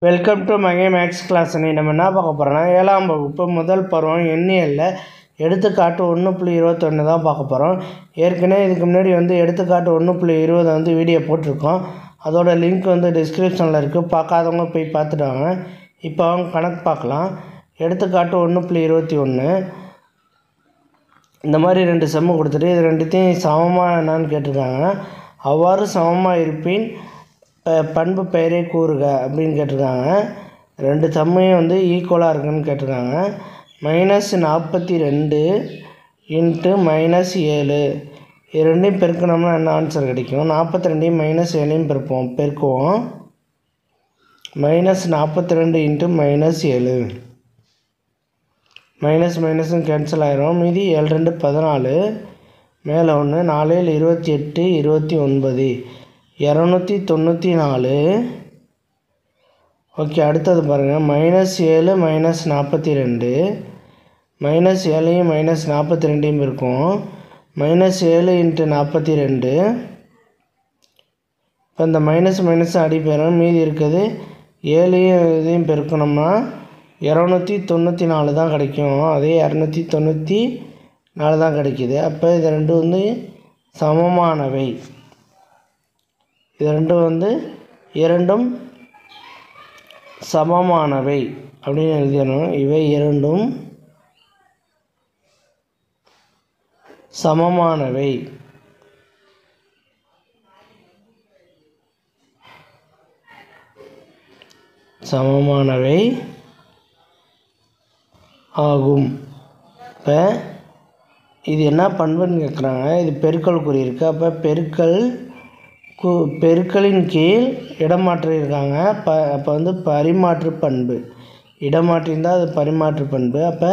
Welcome to மகே maths class. நம்ம என்ன பார்க்க போகிறோம்னா 7ஆம் வகுப்பு முதல் பருவம் எண்ணியலில் எடுத்துக்காட்டு 1.21 தான் பார்க்க போகிறோம். ஏற்கனவே இதுக்கு முன்னாடி எடுத்துக்காட்டு 1.20 வீடியோ போட்டிருக்கோம். அதோட லிங்க் டிஸ்கிரிப்ஷனில் இருக்குது. பார்க்காதவங்க போய் பார்த்துட்டு வாங்க. இப்போ அவங்க கணக்கு பார்க்கலாம். எடுத்துக்காட்டு 1.21 இந்த மாதிரி 2 செம்மு கொடுத்துட்டு இது ரெண்டுத்தையும் சமமாக என்னான்னு கேட்டிருக்காங்க. அவ்வாறு சமமாக இருப்பின் பண்பு பெயரை கூறுக அப்படின்னு கேட்டிருக்காங்க. 2 சம்மையும் ஈக்குவலாக இருக்குன்னு கேட்டிருக்காங்க. -42 இன்ட்டு -7 இது ரெண்டையும் பெருக்கணும்னா என்ன ஆன்சர் கிடைக்கும்? 42ஐயும் -7ஐயும் பெருக்குவோம். -42 இன்ட்டு -7 மைனஸும் கேன்சல் ஆயிரும். மீதி 7 2 14 மேலே 1 4 7 28 29 294. ஓகே, அடுத்தது பாருங்கள். -7 -42 -7ஐயும் -42ஐயும் இருக்கும். -7 இன்ட்டு 42 இப்போ இந்த மைனஸ் அடி போயிடும். மீதி இருக்குது 7ஐயும் இதையும் பெருக்கணும்னா 294 தான் கிடைக்கும். அதே 294 தான் கிடைக்கிது. அப்போ இது ரெண்டும் சமமானவை. இது இரண்டும் சமமானவை அப்படின்னு எழுதிடணும். இவை இரண்டும் சமமானவை. சமமானவை ஆகும். இப்போ இது என்ன பண்புன்னு கேட்குறாங்க. இது பெருக்கல் குறி இருக்குது. அப்போ பெருக்கலின் கீழ் இடமாற்று இருக்காங்க. அப்போ பரிமாற்று பண்பு. இடமாற்றிருந்தால் அது பரிமாற்று பண்பு. அப்போ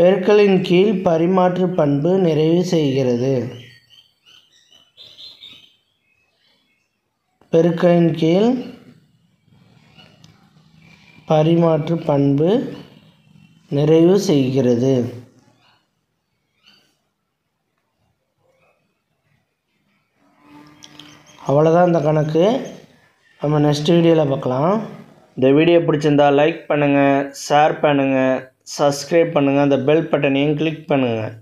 பெருக்கலின் கீழ் பரிமாற்று பண்பு நிறைவு செய்கிறது. பெருக்கலின் கீழ் பரிமாற்று பண்பு நிறைவு செய்கிறது. அவ்வளோதான் இந்த கணக்கு. நம்ம நெக்ஸ்ட் வீடியோவில் பார்க்கலாம். இந்த வீடியோ பிடிச்சிருந்தால் லைக் பண்ணுங்கள், ஷேர் பண்ணுங்கள், சப்ஸ்கிரைப் பண்ணுங்கள், அந்த பெல் பட்டனையும் கிளிக் பண்ணுங்கள்.